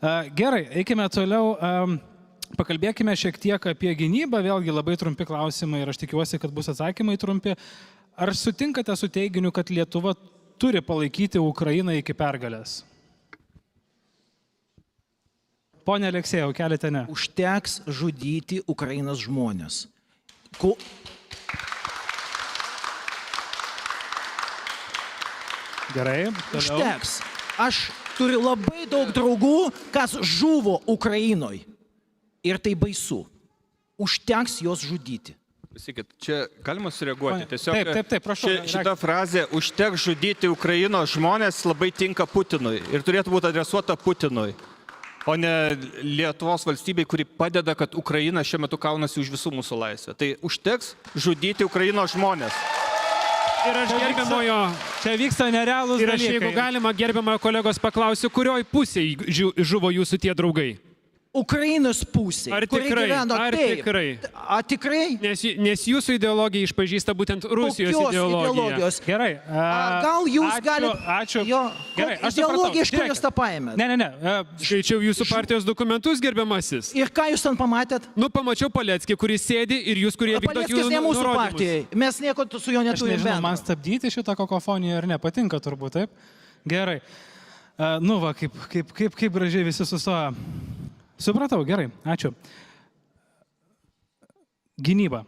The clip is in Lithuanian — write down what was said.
Gerai, eikime toliau. Pakalbėkime šiek tiek apie gynybą. Vėlgi labai trumpi klausimai ir aš tikiuosi, kad bus atsakymai trumpi. Ar sutinkate su teiginiu, kad Lietuva turi palaikyti Ukrainą iki pergalės? Pone Aleksėjau, keliate ne. Užteks žudyti Ukrainos žmonės. Gerai. Užteks. Aš turiu labai daug draugų, kas žuvo Ukrainoje. Ir tai baisu. Užteks jos žudyti. Sakykit, čia galima sureaguoti. Tiesiog, taip, prašau. Šita frazė užteks žudyti Ukrainos žmonės labai tinka Putinui ir turėtų būti adresuota Putinui, o ne Lietuvos valstybei, kuri padeda, kad Ukraina šiuo metu kaunasi už visų mūsų laisvę. Tai užteks žudyti Ukrainos žmonės. Ir aš gerbiamojo... Čia vyksta nerealūs dalykai. Ir aš, jeigu galima, gerbiamojo kolegos paklausiu, kurioj pusėje žuvo jūsų tie draugai? Ukrainos pusė. Ar tikrai? Ar tikrai? Ar tikrai? Nes jūsų ideologija išpažįsta būtent Rusijos ideologiją. Gerai. Gal jūs galite... Ačiū. Gerai, ideologija iš kur jūs tą paėmėt? Ne. Skaičiau jūsų partijos dokumentus, gerbiamasis. Ir ką jūs ten pamatėt? Nu, pamačiau Paleckį, kuris sėdi ir jūs, kurie vykdo jų Paleckis ne mūsų partijai. Mes nieko su juo neturime bendro. Man stabdyti šitą kakofoniją ar ne? Patinka turbūt, taip? Gerai. Nu va, kaip gražiai visi sustoja. Supratau, gerai, ačiū. Gynyba.